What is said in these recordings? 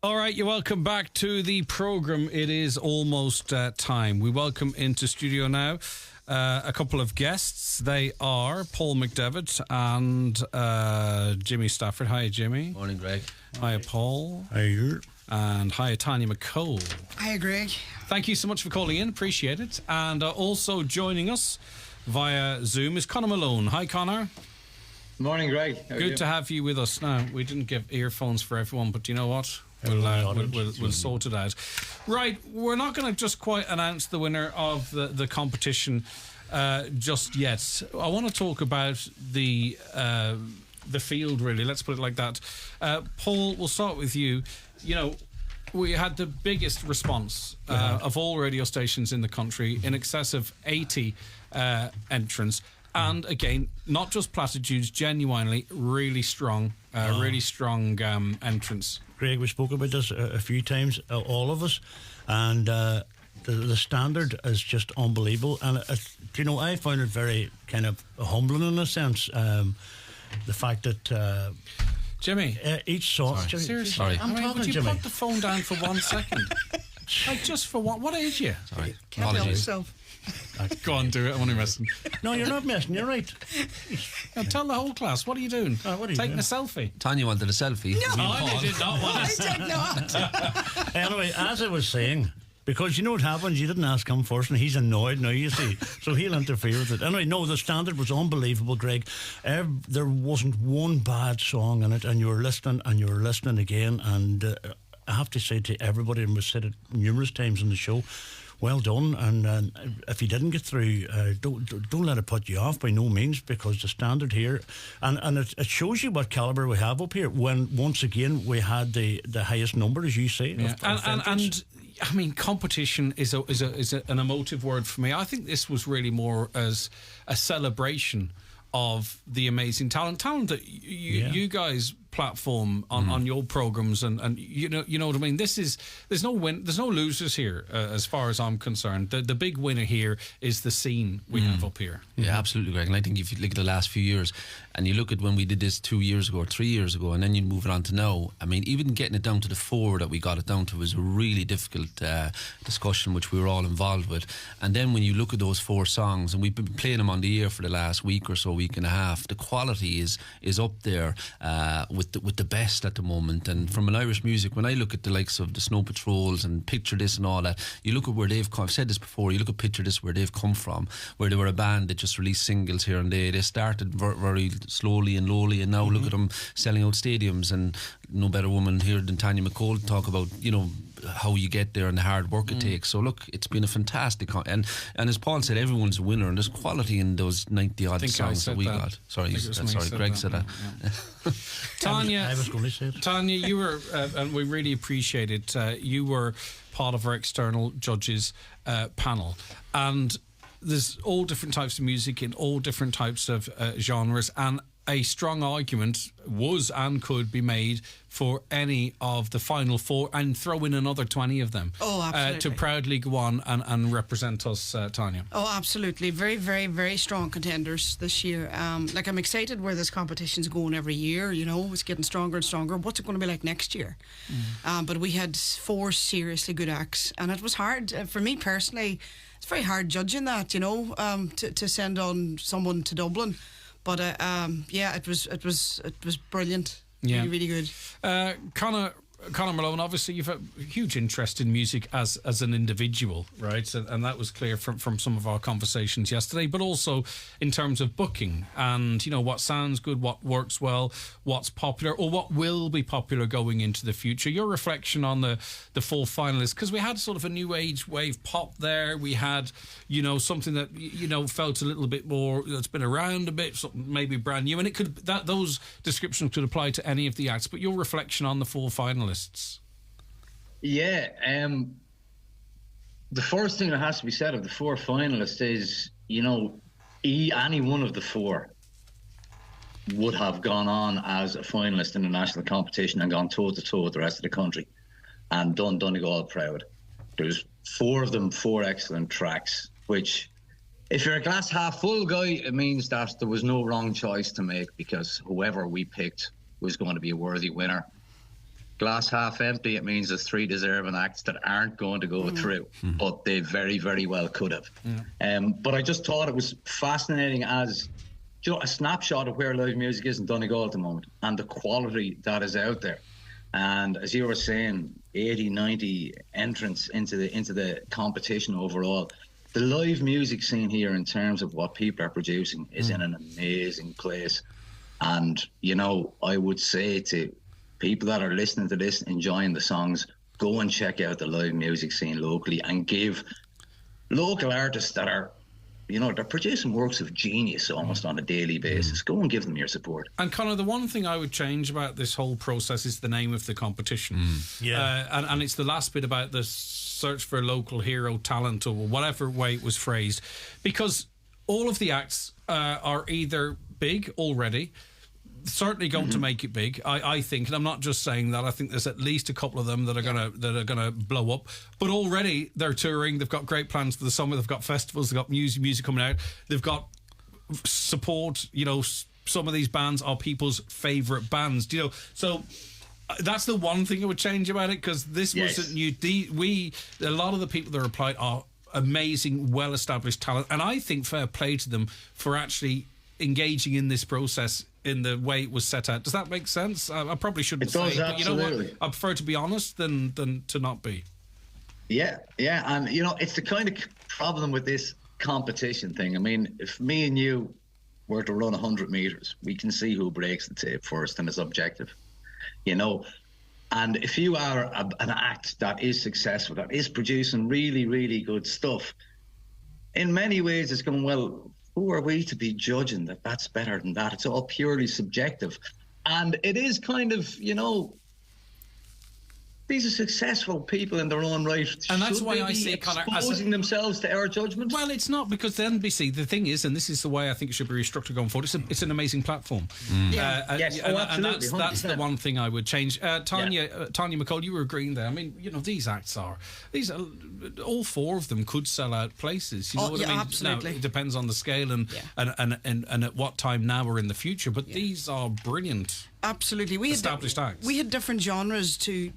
All right, you're welcome back to the programme. It is almost time. We welcome into studio now a couple of guests. They are Paul McDevitt and Jimmy Stafford. Hi, Jimmy. Morning, Greg. Hi, Paul. Hi. And hi, Tanya McCole. Hi, Greg. Thank you so much for calling in. Appreciate it. And also joining us via Zoom is Conor Malone. Hi, Conor. Morning, Greg. Good to have you with us. Now, we didn't give earphones for everyone, but you know what? We'll sort it out. Right, we're not going to just quite announce the winner of the competition just yet. I want to talk about the field, really. Let's put it like that. Paul, we'll start with you. You know, we had the biggest response of all radio stations in the country, in excess of 80 entrants. And again, not just platitudes, genuinely really strong entrance. Greg, we spoke about this a few times, all of us, and the standard is just unbelievable. And I found it very kind of humbling in a sense. The fact that Jimmy, each song. Seriously, sorry, I'm talking, would you Jimmy. put the phone down for 1 second? Like just for what age are you? Sorry, Can't help apologies. yourself. Go on, do it. I'm only messing. No, you're not messing. You're right. Now, tell the whole class, what are you doing? What are you Taking doing? a selfie? Tanya wanted a selfie. No, I did not want I to. did not. Anyway, as I was saying, because you know what happens, you didn't ask him first, and he's annoyed now, you see, so he'll interfere with it. Anyway, no, the standard was unbelievable, Greg. There wasn't one bad song in it, and you were listening again, and I have to say to everybody, and we've said it numerous times on the show, well done. And if you didn't get through, don't let it put you off, by no means, because the standard here, and it shows you what calibre we have up here, when once again we had the highest number, as you say. Yeah. And I mean, competition is an emotive word for me. I think this was really more as a celebration of the amazing talent that you guys platform on your programs, and you know what I mean. There's no losers here as far as I'm concerned. The big winner here is the scene we have up here. Yeah, absolutely, Greg. And I think if you look at the last few years, and you look at when we did this 2 years ago or 3 years ago, and then you move it on to now, I mean, even getting it down to the 4 that we got it down to was a really difficult discussion, which we were all involved with. And then when you look at those 4 songs, and we've been playing them on the air for the last week or so, week and a half, the quality is up there with the best at the moment. And from an Irish music, when I look at the likes of the Snow Patrols and Picture This and all that, you look at where they've come. I've said this before, you look at Picture This, where they've come from, where they were a band that just released singles here and there. They started very slowly and lowly, and now look at them selling out stadiums. And no better woman here than Tanya McCole to talk about, how you get there and the hard work it takes. So look, it's been a fantastic and as Paul said, everyone's a winner, and there's quality in those 90 odd songs that we got. Sorry, Greg said that. Yeah. Tanya, I was going to say it. Tanya, you were, and we really appreciate it. You were part of our external judges panel, and there's all different types of music in all different types of genres, and a strong argument was and could be made for any of the final 4, and throw in another 20 of them. Oh, absolutely. To proudly go on and represent us, Tanya. Oh, absolutely. Very, very, very strong contenders this year. I'm excited where this competition's going every year. It's getting stronger and stronger. What's it going to be like next year? But we had 4 seriously good acts, and it was hard. For me personally, it's very hard judging that, to send on someone to Dublin. But it was brilliant. Yeah. Really, really good. Conor Malone, obviously you've a huge interest in music as an individual, right? And that was clear from some of our conversations yesterday, but also in terms of booking and, what sounds good, what works well, what's popular, or what will be popular going into the future. Your reflection on the 4 finalists, because we had sort of a new age wave pop there. We had, something that, felt a little bit more, that's been around a bit, something maybe brand new. And it could, those descriptions could apply to any of the acts, but your reflection on the 4 finalists. Yeah, the first thing that has to be said of the 4 finalists is, any one of the 4 would have gone on as a finalist in the national competition and gone toe-to-toe with the rest of the country and done Donegal proud. There's 4 of them, 4 excellent tracks, which, if you're a glass half full guy, it means that there was no wrong choice to make, because whoever we picked was going to be a worthy winner. glass half empty, it means there's 3 deserving acts that aren't going to go through, but they very, very well could have. But I just thought it was fascinating as a snapshot of where live music is in Donegal at the moment and the quality that is out there. And as you were saying, 80, 90 entrants into the competition overall. The live music scene here in terms of what people are producing is in an amazing place. And, I would say to people that are listening to this, enjoying the songs, go and check out the live music scene locally and give local artists that are, they're producing works of genius almost on a daily basis. Go and give them your support. And Conor, the one thing I would change about this whole process is the name of the competition. And it's the last bit about the search for local hero talent, or whatever way it was phrased, because all of the acts are either big already, certainly going to make it big, I think, and I'm not just saying that. I think there's at least a couple of them that are gonna blow up. But already they're touring. They've got great plans for the summer. They've got festivals. They've got music coming out. They've got support. Some of these bands are people's favourite bands. So. That's the one thing I would change about it, because this wasn't new. A lot of the people that applied are amazing, well-established talent, and I think fair play to them for actually engaging in this process in the way it was set out. Does that make sense? I probably shouldn't say it, but you know what? I prefer to be honest than to not be. Yeah, and it's the kind of problem with this competition thing. I mean, if me and you were to run 100 meters, we can see who breaks the tape first, and it's objective. And if you are an act that is successful, that is producing really, really good stuff, in many ways it's going, well, who are we to be judging that that's better than that? It's all purely subjective. And it is kind of, these are successful people in their own right. And that's why I say, Conor, exposing themselves to our judgment. Well, it's not, because the NBC, the thing is, and this is the way I think it should be restructured going forward, it's an amazing platform. Yes, absolutely. And that's the one thing I would change. Tanya McCall, you were agreeing there. I mean, these acts are all 4 of them could sell out places. You know what I mean? Absolutely. Now, it depends on the scale and at what time now or in the future. But these are brilliant. Absolutely, established acts. We had different genres to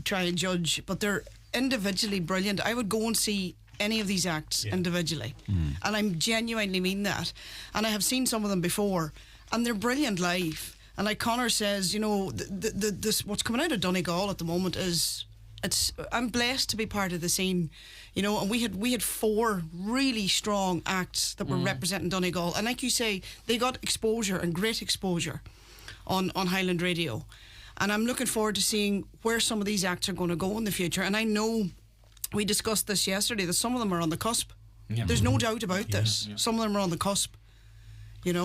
try and judge, but they're individually brilliant. I would go and see any of these acts individually, and I'm genuinely mean that. And I have seen some of them before, and they're brilliant live. And like Conor says, this what's coming out of Donegal at the moment is I'm blessed to be part of the scene. And we had 4 really strong acts that were representing Donegal, and like you say, they got exposure and great exposure on Highland Radio, and I'm looking forward to seeing where some of these acts are going to go in the future. And I know we discussed this yesterday, that some of them are on the cusp. There's no doubt about this. Some of them are on the cusp. And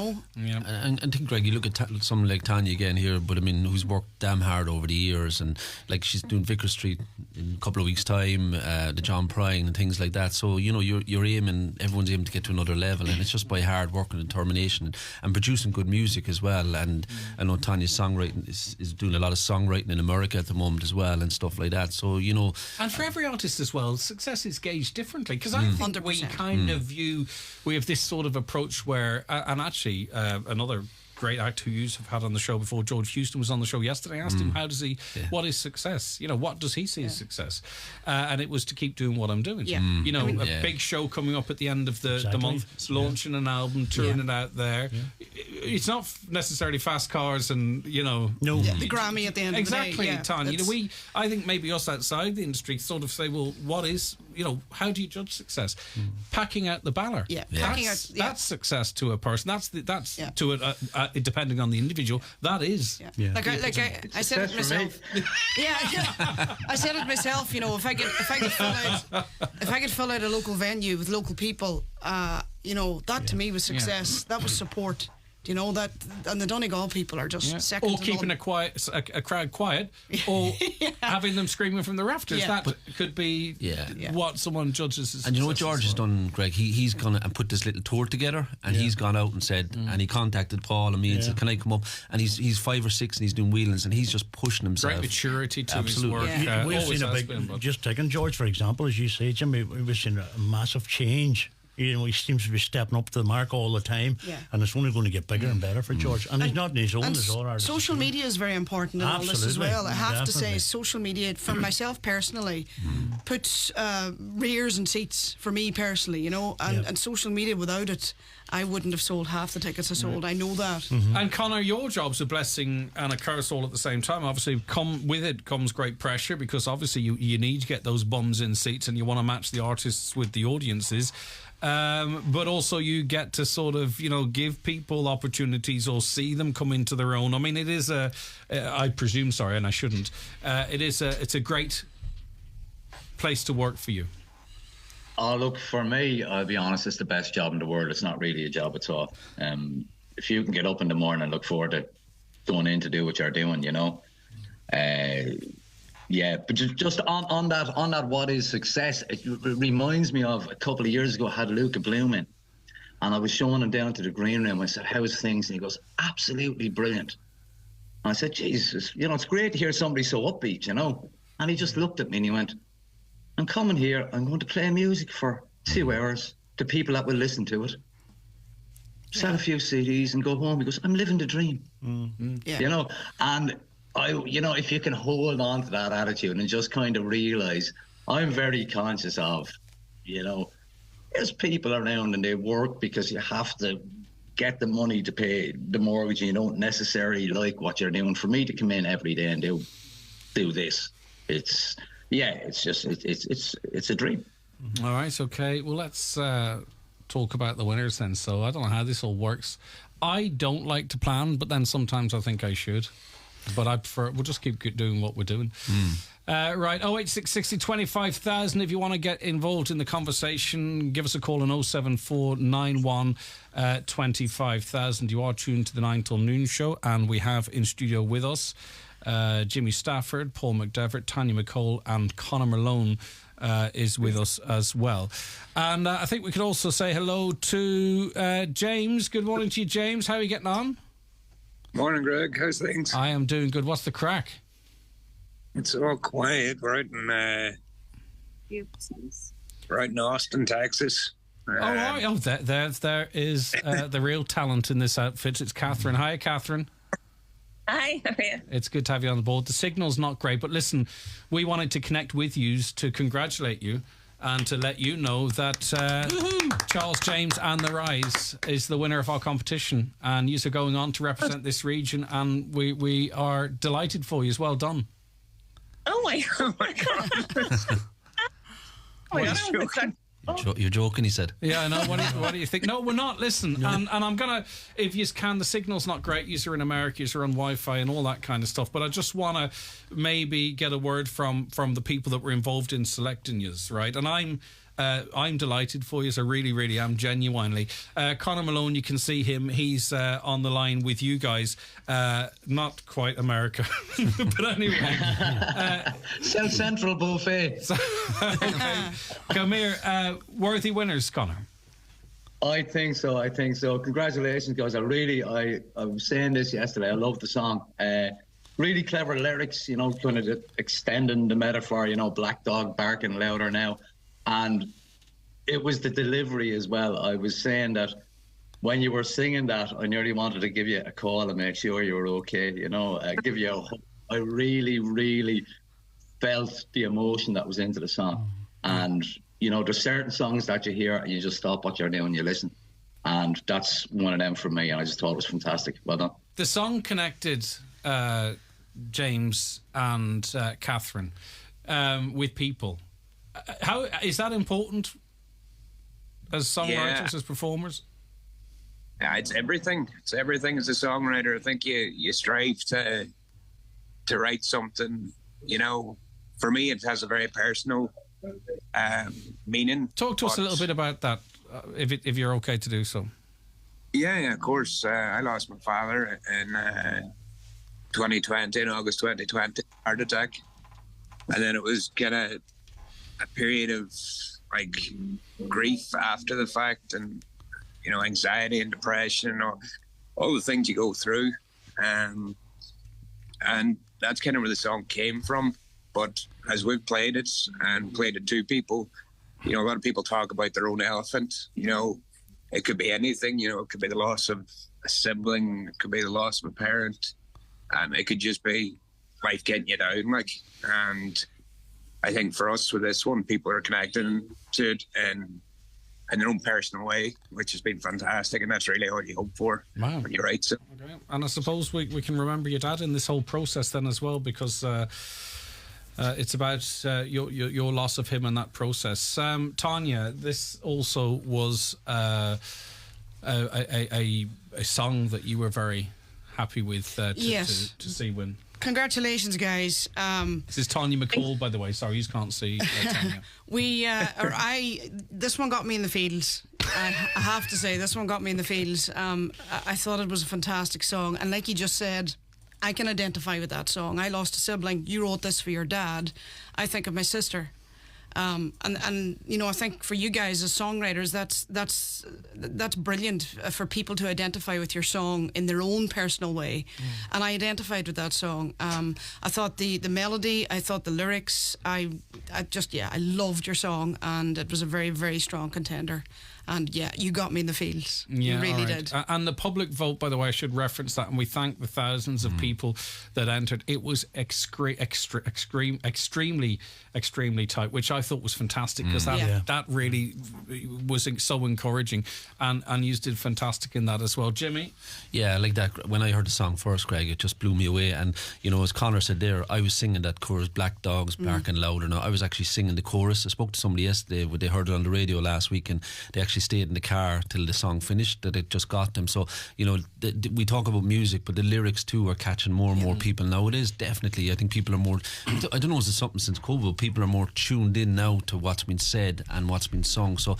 I think, Greg, you look at someone like Tanya again here, but I mean, who's worked damn hard over the years, and like she's doing Vicar Street in a couple of weeks' time, the John Prine and things like that. So you're aiming, everyone's aiming to get to another level, and it's just by hard work and determination and producing good music as well. And I know Tanya's songwriting is doing a lot of songwriting in America at the moment as well and stuff like that. So and for every artist as well, success is gauged differently, because I think 100%. We kind of we have this sort of approach where and actually another great act who you have had on the show before, George Houston, was on the show yesterday. I asked him, how does he what is success, what does he see as success, and it was to keep doing what I'm doing. A big show coming up at the end of the month, launching an album, touring it out there. It's not necessarily fast cars and the Grammy at the end exactly, of the day. Tanya, I think maybe us outside the industry sort of say, well, what is how do you judge success? Packing out the banner, that's success to a person. That's to it, depending on the individual, that is. I said it myself. I said it myself. If I could fill out a local venue with local people, that to me was success. That was support. That, and the Donegal people are just second. Or keeping a crowd quiet, or having them screaming from the rafters. That could be what someone judges as. And what George has done, Greg? He's gone and put this little tour together, and he's gone out and said, and he contacted Paul and me and said, "Can I come up?" And he's 5 or 6 and he's doing wheelings, and he's just pushing himself. Great maturity to his work. We've seen just taking George for example, as you say, Jimmy, we've seen a massive change He seems to be stepping up to the mark all the time, and it's only going to get bigger and better for George. And he's not in his own as all artists. Social media is very important in all this as well. I have to say, definitely. social media, for myself personally, puts rears and seats for me personally, you know, and social media, without it, I wouldn't have sold half the tickets I sold. I know that. And Conor, your job's a blessing and a curse all at the same time. Obviously, with it comes great pressure, because obviously you need to get those bums in seats and you want to match the artists with the audiences. But also you get to sort of, you know, give people opportunities or see them come into their own. I mean, it is I presume, sorry, and I shouldn't, it's a great place to work for you. Oh, look, for me, I'll be honest, it's the best job in the world. It's not really a job at all. If you can get up in the morning and look forward to going in to do what you're doing, you know. Yeah, but just on that, what is success? It reminds me of a couple of years ago, I had Luca Bloom in, and I was showing him down to the green room. I said, "How's things?" And he goes, "Absolutely brilliant." And I said, "Jesus, you know, it's great to hear somebody so upbeat, you know." And he just looked at me and he went, "I'm coming here. I'm going to play music for 2 hours to people that will listen to it. Sell a few CDs and go home." He goes, "I'm living the dream." You know, and you know, if you can hold on to that attitude and just kind of realise, I'm very conscious of, you know, there's people around and they work because you have to get the money to pay the mortgage and you don't necessarily like what you're doing. For me to come in every day and do this, it's a dream. All right, okay. Well, let's talk about the winners then. So I don't know how this all works. I don't like to plan, but then sometimes I think I should. But I prefer, we'll just keep doing what we're doing. Right, 08660 25,000. If you want to get involved in the conversation, give us a call on 07491 25,000. You are tuned to the 9 till noon show, and we have in studio with us Jimmy Stafford, Paul McDevitt, Tanya McCall, and Conor Malone is with us as well. And I think we could also say hello to James. Good morning to you, James. How are you getting on? Morning, Greg. How's things? I am doing good. What's the crack? It's all quiet. We're out in Austin, Texas. Right. Oh, there is the real talent in this outfit. It's Catherine. Hi, Catherine. Hi, how are you? It's good to have you on the board. The signal's not great, but listen, we wanted to connect with you to congratulate you and to let you know that Charles James and The Rise is the winner of our competition, and you are going on to represent this region, and we are delighted for you. Well done. Oh my God. You're joking, he said. Yeah, I know. What do you think? No, we're not. Listen, and I'm going to, if you can, the signal's not great. You're in America, you're on Wi-Fi and all that kind of stuff. But I just want to maybe get a word from the people that were involved in selecting yous, right? And I'm delighted for you. I really, really am, genuinely. Conor Malone, you can see him. He's on the line with you guys. Not quite America, but anyway. South Central buffet. Okay. Come here. Worthy winners, Conor. I think so. Congratulations, guys. I was saying this yesterday. I love the song. Really clever lyrics, you know, kind of extending the metaphor, you know, black dog barking louder now. And it was the delivery as well. I was saying that when you were singing that, I nearly wanted to give you a call and make sure you were okay, you know, give you a hug. I really, really felt the emotion that was into the song. And, you know, there's certain songs that you hear and you just stop what you're doing, you listen. And that's one of them for me, and I just thought it was fantastic. Well done. The song connected James and Catherine with people. How is that important as songwriters, as performers? Yeah, it's everything. It's everything as a songwriter. I think you strive to write something. You know, for me, it has a very personal meaning. Talk to us a little bit about that, if you're okay to do so. Yeah, of course. I lost my father in 2020, in August 2020, heart attack, and then it was kind of a period of like grief after the fact, and you know, anxiety and depression, or all the things you go through, and that's kind of where the song came from. But as we've played it and played it to people, you know, a lot of people talk about their own elephant. You know, it could be anything. You know, it could be the loss of a sibling, it could be the loss of a parent, it could just be life getting you down. Like, and I think for us with this one, people are connecting to it in their own personal way, which has been fantastic, and that's really all you hope for when you write it. Okay. And I suppose we can remember your dad in this whole process then as well, because it's about your loss of him in that process. Tanya, this also was a song that you were very happy with to see win. Congratulations, guys. This is Tanya McCall, by the way. Sorry, you can't see Tanya. This one got me in the feels. I have to say, this one got me in the feels. I thought it was a fantastic song, and like you just said, I can identify with that song. I lost a sibling. You wrote this for your dad. I think of my sister. And you know, I think for you guys as songwriters, that's brilliant for people to identify with your song in their own personal way. And I identified with that song. I thought the melody, I thought the lyrics, I loved your song, and it was a very, very strong contender. And yeah, you got me in the feels. You really did. And the public vote, by the way, I should reference that, and we thank the thousands of people that entered. It was extremely tight, which I thought was fantastic, because that really was so encouraging, and you did fantastic in that as well. Jimmy? Yeah, like that. When I heard the song first, Craig, it just blew me away. And, you know, as Conor said there, I was singing that chorus, Black Dogs Barking Louder. Now, I was actually singing the chorus. I spoke to somebody yesterday, they heard it on the radio last week, and they actually stayed in the car till the song finished, that it just got them. So, you know, we talk about music, but the lyrics too are catching more and more people now. It is definitely, I think people are more, I don't know, is it something since COVID, people are more tuned in now to what's been said and what's been sung. So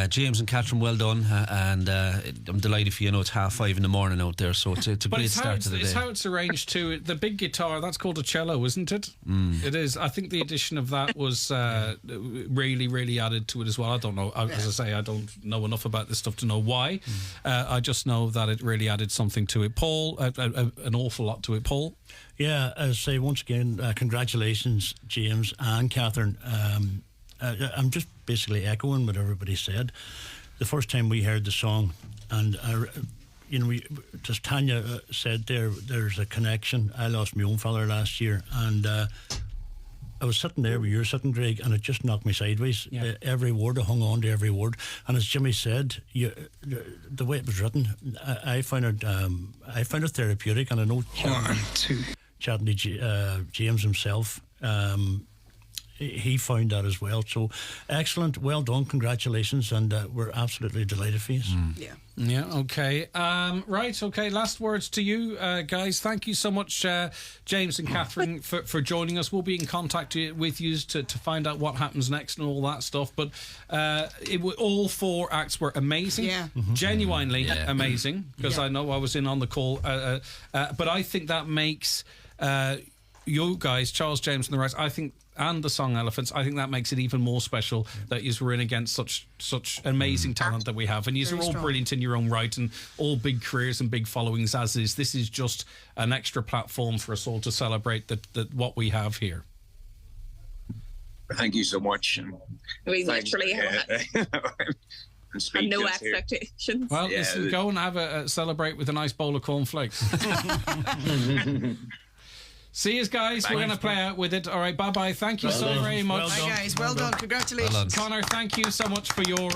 James and Catherine, well done, and I'm delighted for you. Know it's 5:30 in the morning out there, so it's a great start to the day. It's how it's arranged too. The big guitar, that's called a cello, isn't it? It is. I think the addition of that was really, really added to it as well. I don't know. As I say, I don't know enough about this stuff to know why. I just know that it really added something to it. Paul, an awful lot to it. Paul? Yeah, as I say, once again, congratulations, James and Catherine. I'm just basically echoing what everybody said. The first time we heard the song, and you know, just Tanya said there's a connection. I lost my own father last year, and I was sitting there where you're sitting, Greg, and it just knocked me sideways. Every word, I hung on to every word. And as Jimmy said, the way it was written, I found it therapeutic, and I know chatting to James himself, he found that as well. So excellent, well done, congratulations, and we're absolutely delighted for you. Yeah, okay. Right, okay, last words to you guys. Thank you so much, James and Catherine, for joining us. We'll be in contact with you to find out what happens next and all that stuff. But all 4 acts were amazing, genuinely amazing, because I know I was in on the call. But I think that makes you guys, Charles, James and the rest, I think, and the song Elephants, I think that makes it even more special that you were in against such amazing talent that we have, and you are all brilliant in your own right, and all big careers and big followings as is. This is just an extra platform for us all to celebrate that what we have here. Thank you so much. We literally have no expectations. Well, listen, go and have a celebrate with a nice bowl of cornflakes. See you guys. We're going to play out with it. All right, bye-bye. Thank you so very much. Bye, guys. Well done. Congratulations. Conor, thank you so much for your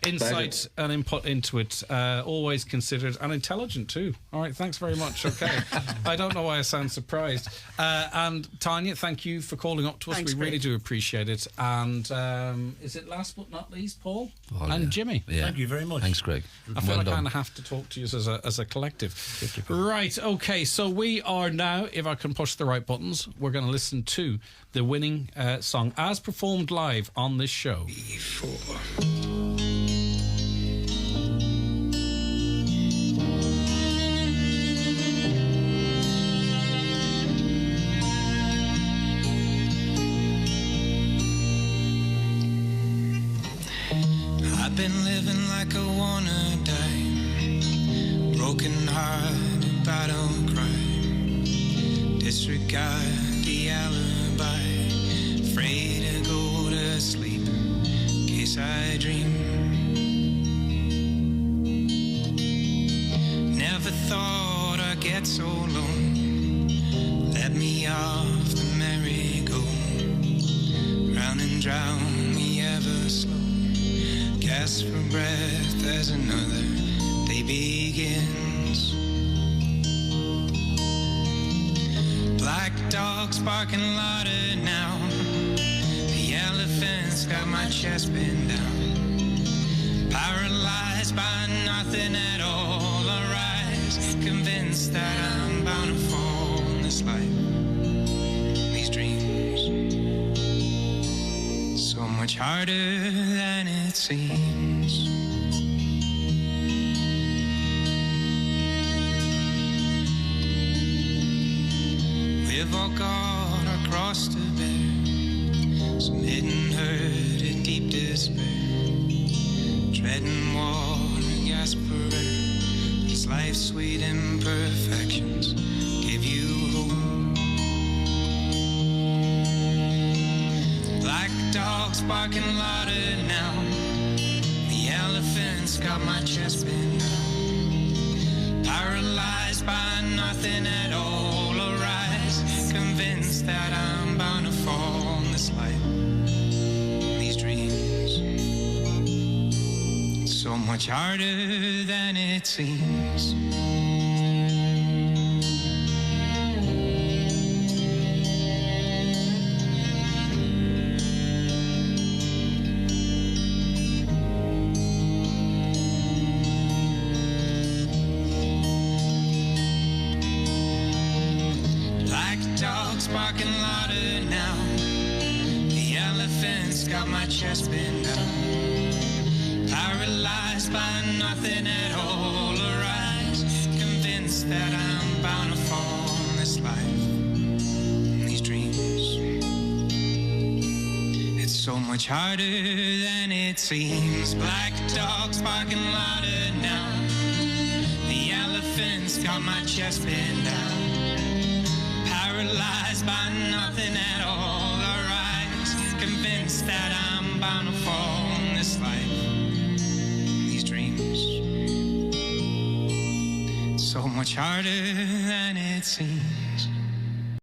insight and input into it. Always considered and intelligent too. All right, thanks very much. Okay. I don't know why I sound surprised. And Tanya, thank you for calling up to us. We really do appreciate it. And is it last but not least, Paul? And Jimmy. Yeah. Thank you very much. Thanks, Greg. I feel like I kind of have to talk to you as a collective. Right, okay, so we are now, if I can push the right buttons, we're going to listen to the winning song as performed live on this show. I've been living like I wanna die, broken heart, battle cry. Disregard the alibi, afraid to go to sleep. I dream. Never thought I'd get so low. Let me off the merry-go, round and drown me ever slow. Gasp for breath as another day begins. Black dogs barking louder now. The elephant's got my chest pinned down. Paralyzed by nothing at all. I rise, convinced that I'm bound to fall in this life, these dreams. So much harder than it seems. We've all got our cross to bear, some hidden hurt and deep despair. Treading water, gasp for air. It's life's sweet imperfections give you hope. Black dogs barking louder now. The elephant's got my chest pinned down. Paralyzed by nothing at all. Arise, convinced that I'm bound to fall in this life, these dreams. It's so much harder than it seems. Barking louder now. The elephant's got my chest pinned down. Paralyzed by nothing at all. Arise, convinced that I'm bound to fall in this life, these dreams. It's so much harder than it seems. Black dogs barking louder now. The elephant's got my chest pinned down. Paralyzed by nothing at all. Arise, convinced that I'm bound to fall in this life, these dreams. So much harder than it seems.